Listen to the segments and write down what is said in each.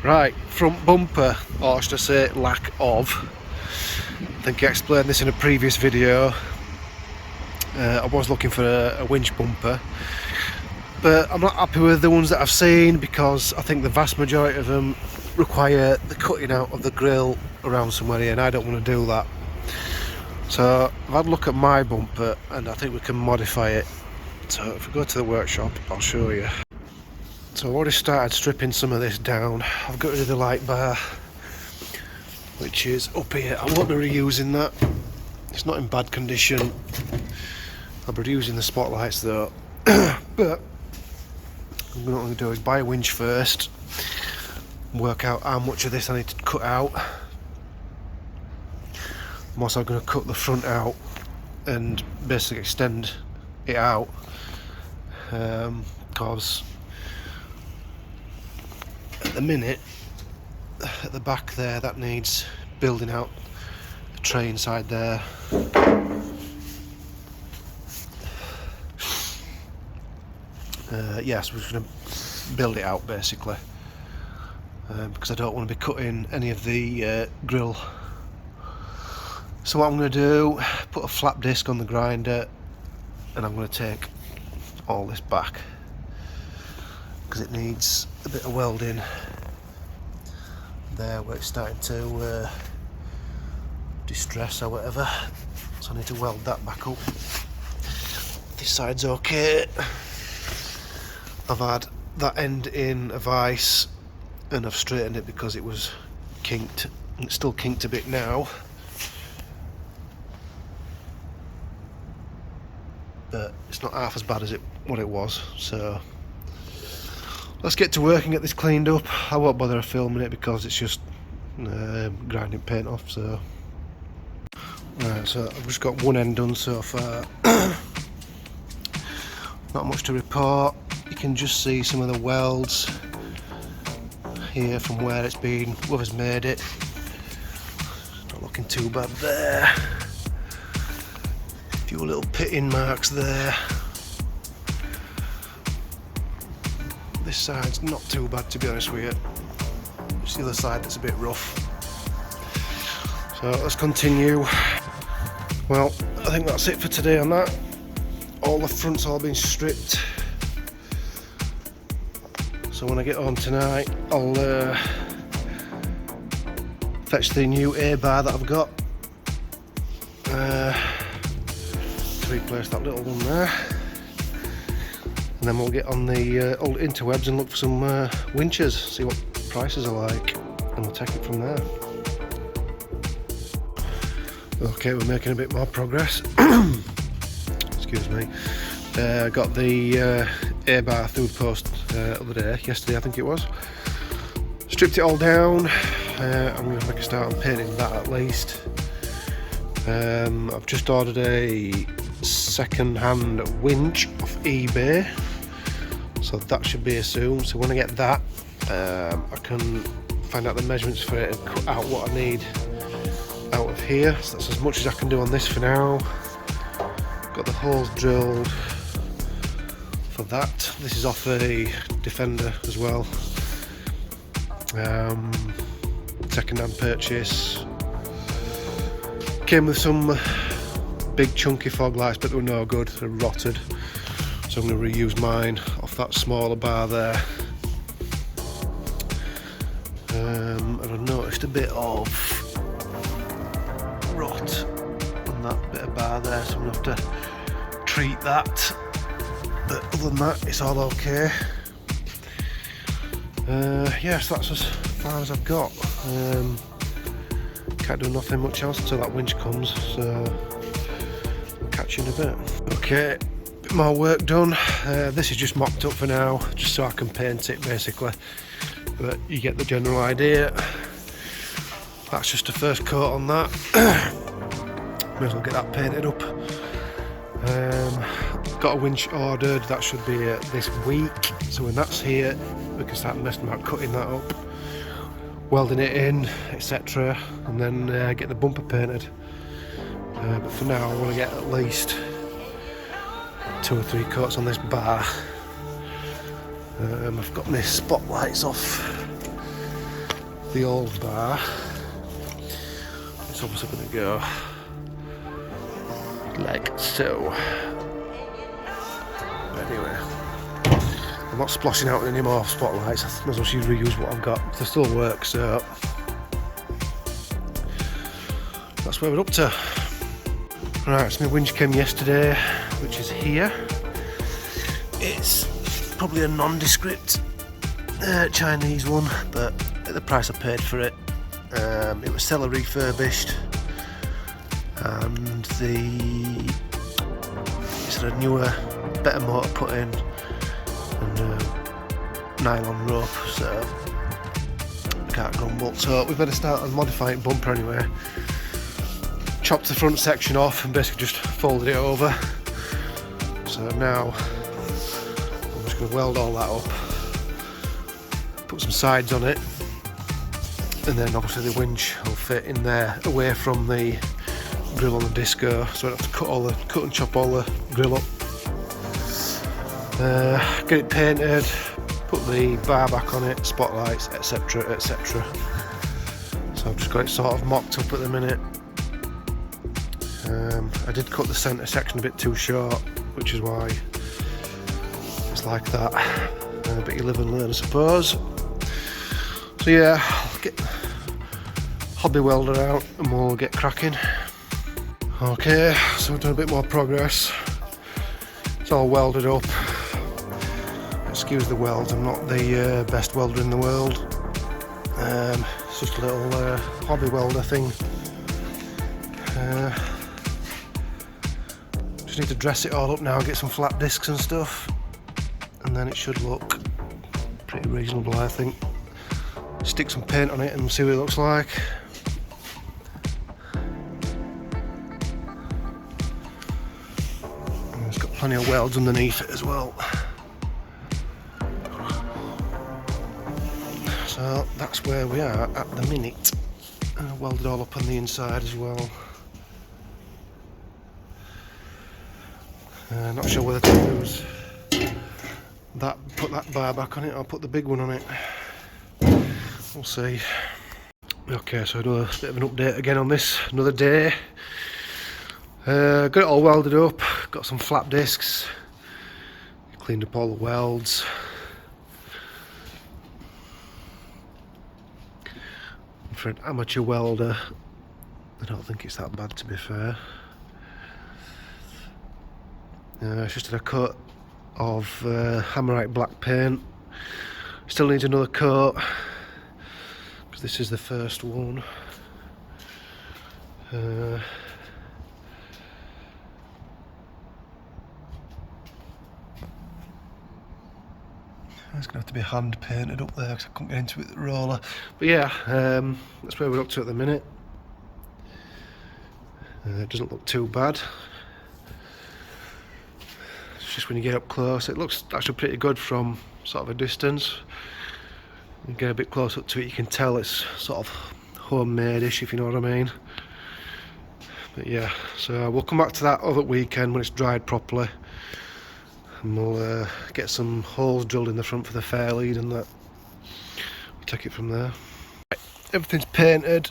Right, front bumper, or should I say lack of. I think I explained this in a previous video. I was looking for a winch bumper, but I'm not happy with the ones that I've seen because I think the vast majority of them require the cutting out of the grille around somewhere here, and I don't want to do that. So I've had a look at my bumper and I think we can modify it. So if we go to the workshop, I'll show you. So I've already started stripping some of this down. I've got rid of the light bar, which is up here. I won't be reusing that. It's not in bad condition. I'll be reusing the spotlights though. But what I'm going to do is buy a winch first, work out how much of this I need to cut out. I'm also going to cut the front out and basically extend it out, because at the minute at the back there that needs building out the tray inside there. Yes, we're just going to build it out basically, because I don't want to be cutting any of the grill. So what I'm going to do, put a flap disc on the grinder, and I'm going to take all this back because it needs a bit of welding there where it's starting to distress or whatever, so I need to weld that back up. This side's okay. I've had that end in a vise and I've straightened it because it was kinked, and it's still kinked a bit now, but it's not half as bad as what it was. So let's get to work and get this cleaned up. I won't bother filming it because it's just grinding paint off. So right, so I've just got one end done so far. Not much to report. You can just see some of the welds here from where it's been, whoever's made it. Not looking too bad there. A few little pitting marks there. This side's not too bad, to be honest with you. It's the other side that's a bit rough. So let's continue. Well, I think that's it for today on that. All the front's all been stripped. So when I get home tonight, I'll fetch the new air bar that I've got to replace that little one there. And then we'll get on the old interwebs and look for some winches, see what prices are like, and we'll take it from there. Okay, we're making a bit more progress. Excuse me. Got the air bar through the post yesterday I think it was. Stripped it all down. I'm going to make a start on painting that at least. I've just ordered a second-hand winch off eBay, so that should be here soon. So when I get that, I can find out the measurements for it and cut out what I need out of here. So that's as much as I can do on this for now. Got the holes drilled for that. This is off a Defender as well. Second-hand purchase. Came with some big chunky fog lights, but they were no good, they're rotted. So I'm going to reuse mine off that smaller bar there. And I noticed a bit of rot on that bit of bar there, so I'm going to have to treat that. But other than that, it's all okay. Yes, that's as far as I've got. Can't do nothing much else until that winch comes, so I'll catch you in a bit. Okay, bit more work done. This is just mocked up for now, just so I can paint it basically, but you get the general idea. That's just a first coat on that. May as well get that painted up. Got a winch ordered, that should be this week, so when that's here we can start messing about cutting that up, welding it in, etc., and then get the bumper painted. But for now I want to get at least 2 or 3 coats on this bar. I've got my spotlights off the old bar. It's obviously going to go like so. Anyway, I'm not splashing out any more spotlights. I might as well reuse what I've got. They still work, so that's where we're up to. Right, so my winch came yesterday, which is here. It's probably a nondescript Chinese one, but at the price I paid for it, it was seller refurbished, and it's had a newer, better motor put in, and nylon rope, so I can't grumble. So we better start on modifying bumper anyway. Chopped the front section off and basically just folded it over. So now I'm just going to weld all that up, put some sides on it, and then obviously the winch will fit in there away from the grill on the disco, so I don't have to cut and chop all the grill up. Get it painted, put the bar back on it, spotlights, etc, etc. So I've just got it sort of mocked up at the minute. I did cut the centre section a bit too short, which is why it's like that, but you live and learn, I suppose. So yeah, I'll get hobby welder out and we'll get cracking. Okay, so we've done a bit more progress. It's all welded up. Excuse the weld, I'm not the best welder in the world. It's just a little hobby welder thing. Just need to dress it all up now, get some flat discs and stuff, and then it should look pretty reasonable, I think. Stick some paint on it and see what it looks like. And it's got plenty of welds underneath it as well. So that's where we are at the minute. Welded all up on the inside as well. Not sure whether to use that, put that bar back on it, or put the big one on it. We'll see. Okay, so another bit of an update again on this, another day. Got it all welded up, got some flap discs, cleaned up all the welds. For an amateur welder, I don't think it's that bad, to be fair. It's just a coat of Hammerite black paint. Still needs another coat because this is the first one. It's going to have to be hand painted up there because I couldn't get into it with the roller. But yeah, that's where we're up to at the minute. It doesn't look too bad. It's just when you get up close, it looks actually pretty good from sort of a distance. You get a bit close up to it, you can tell it's sort of homemade-ish, if you know what I mean. But yeah, so we'll come back to that other weekend when it's dried properly. And we'll get some holes drilled in the front for the fair lead and that. We'll take it from there. Right, everything's painted.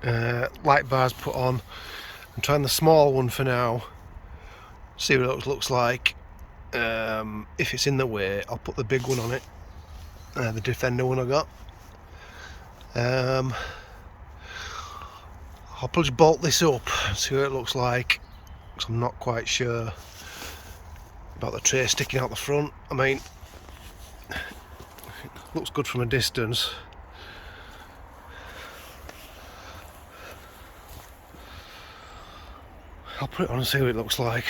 Light bars put on. I'm trying the small one for now. See what it looks like. If it's in the way, I'll put the big one on it. The Defender one I got. I'll probably just bolt this up and see what it looks like, because I'm not quite sure about the tray sticking out the front. I mean, it looks good from a distance. I'll put it on and see what it looks like.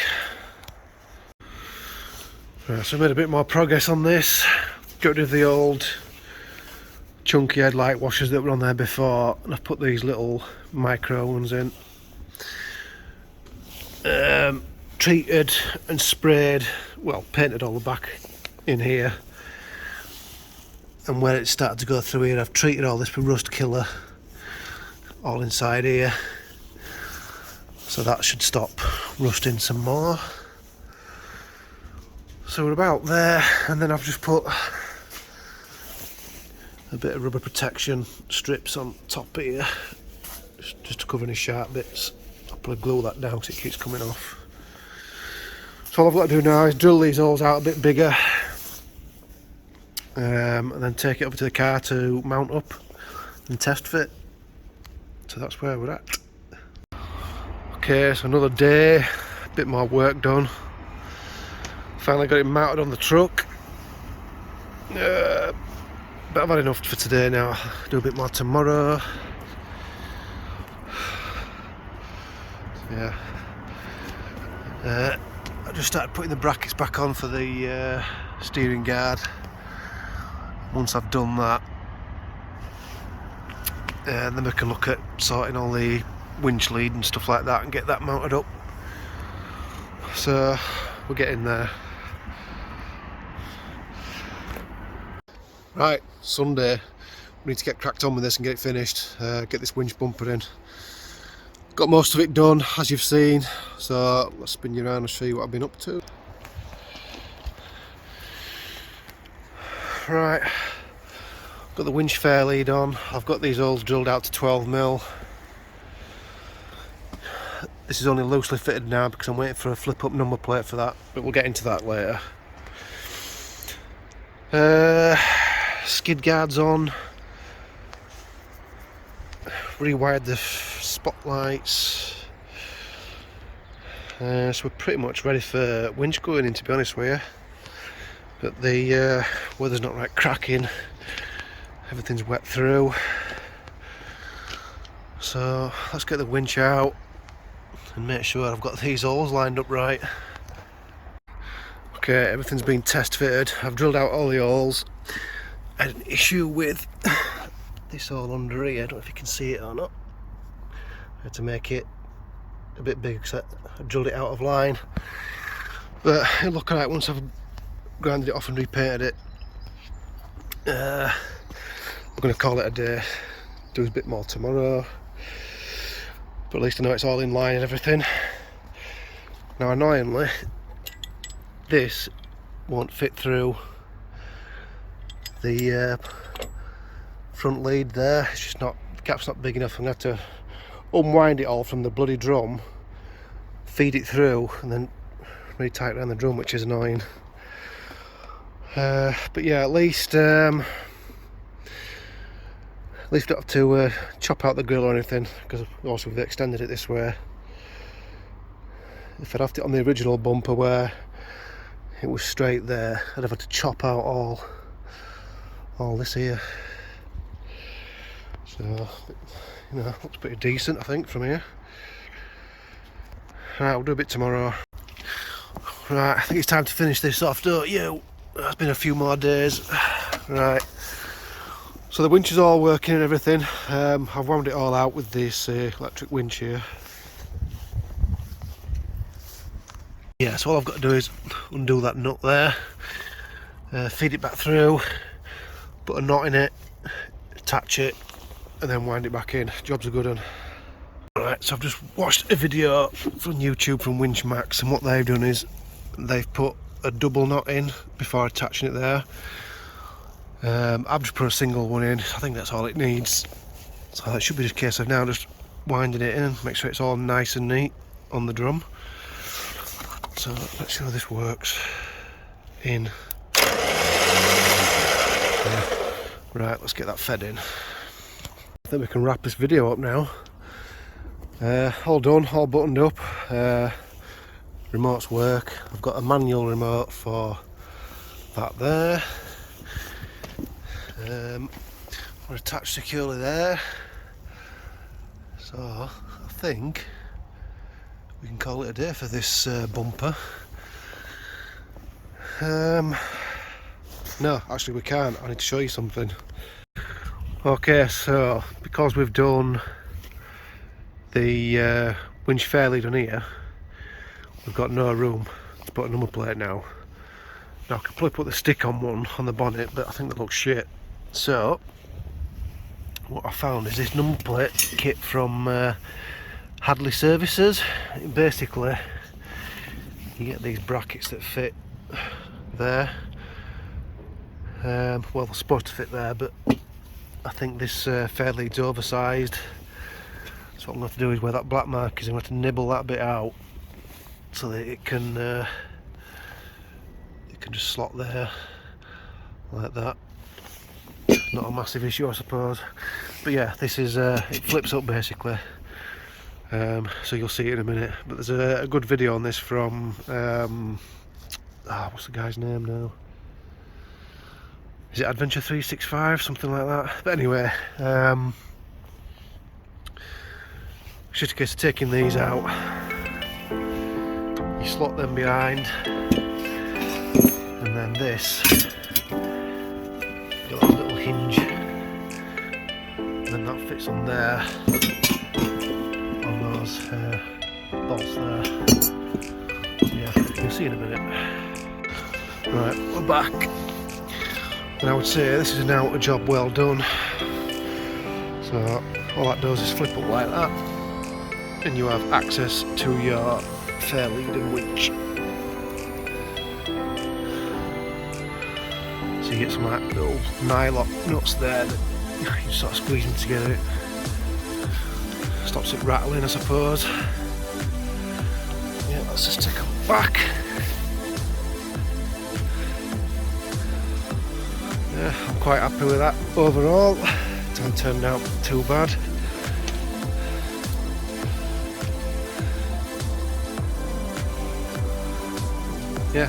Right, so I made a bit more progress on this. Got rid of the old chunky headlight washers that were on there before, and I've put these little micro ones in. Treated and sprayed, well, painted all the back in here, and where it started to go through here, I've treated all this with rust killer all inside here, so that should stop rusting some more. So we're about there, and then I've just put a bit of rubber protection strips on top here, just to cover any sharp bits. I'll probably glue that down because it keeps coming off. So all I've got to do now is drill these holes out a bit bigger, and then take it over to the car to mount up and test fit. So that's where we're at. Okay, so another day, a bit more work done. Finally got it mounted on the truck. But I've had enough for today now. Do a bit more tomorrow. Yeah. I just started putting the brackets back on for the steering guard. Once I've done that, then we can look at sorting all the winch lead and stuff like that and get that mounted up. So we're getting there. Right, Sunday. We need to get cracked on with this and get it finished. Get this winch bumper in. Got most of it done, as you've seen, so let's spin you around and show you what I've been up to. Right, got the winch fair lead on. I've got these holes drilled out to 12mm. This is only loosely fitted now because I'm waiting for a flip up number plate for that, but we'll get into that later. Skid guards on. Rewired the spotlights, so we're pretty much ready for winch going in, to be honest with you. But the weather's not right cracking, everything's wet through, so let's get the winch out and make sure I've got these holes lined up right. Okay, everything's been test fitted. I've drilled out all the holes. I had an issue with this hole under here, I don't know if you can see it or not. I had to make it a bit big because I drilled it out of line, but it'll look alright once I've grinded it off and repainted it. We're going to call it a day, do a bit more tomorrow, but at least I know it's all in line and everything. Now annoyingly, this won't fit through the front lead there. It's just not, the gap's not big enough. I'm going to have to unwind it all from the bloody drum, feed it through, and then re-tight around the drum, which is annoying. But yeah, at least don't have to chop out the grill or anything, because also we've extended it this way. If I'd left it on the original bumper where it was straight there, I'd have had to chop out all this here. So, you know, looks pretty decent, I think, from here. Right, we'll do a bit tomorrow. Right, I think it's time to finish this off, don't you? It's been a few more days. Right, so the winch is all working and everything. I've wound it all out with this electric winch here. Yeah, so all I've got to do is undo that nut there, feed it back through, put a knot in it, attach it, and then wind it back in. Job's a good one. Right, so I've just watched a video from YouTube from Winch Max, and what they've done is they've put a double knot in before attaching it there. I've just put a single one in. I think that's all it needs. So that should be just a case of now just winding it in, make sure it's all nice and neat on the drum. So let's see how this works in. Right, let's get that fed in. I think we can wrap this video up now. All done, all buttoned up. Remotes work. I've got a manual remote for that there. We're attached securely there. So I think we can call it a day for this bumper. No, actually we can't. I need to show you something. Okay, so because we've done the winch fairly done here, we've got no room to put a number plate now. Now I could probably put the stick on one on the bonnet, but I think that looks shit. So what I found is this number plate kit from Hadley Services. Basically you get these brackets that fit there. Well, they're supposed to fit there, but I think this fair lead's oversized, so what I'm going to do is where that black mark is, I'm going to nibble that bit out so that it can just slot there like that. Not a massive issue, I suppose, but yeah, this is it flips up basically, so you'll see it in a minute. But there's a good video on this from what's the guy's name now? Is it Adventure 365, something like that? But anyway, it's just a case of taking these out. You slot them behind, and then this, got a little hinge, and then that fits on there, on those bolts there. Yeah, you'll see in a minute. Right, we're back. And I would say this is an outer job well done. So all that does is flip up like that, and you have access to your fair lead and winch. So you get some like little nylock nuts there that you sort of squeeze them together. Stops it rattling, I suppose. Yeah, let's just take them back. Yeah, I'm quite happy with that overall. It hasn't turned out too bad. Yeah.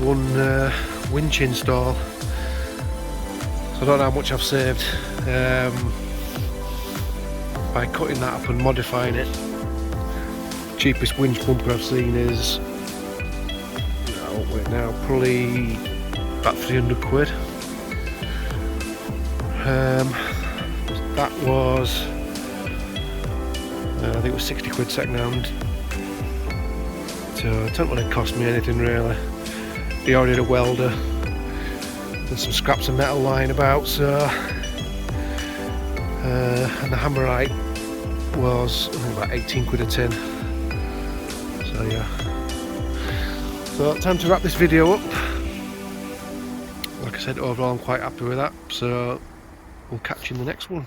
One winch install. So I don't know how much I've saved by cutting that up and modifying it. Cheapest winch bumper I've seen is, wait now, probably about 300 quid. That was, I think it was 60 quid second hand. So it didn't really cost me anything really. They already had a welder and some scraps of metal lying about, so and the hammerite was, I think, about 18 quid a tin. So yeah. So time to wrap this video up. Like I said, overall I'm quite happy with that, so we'll catch you in the next one.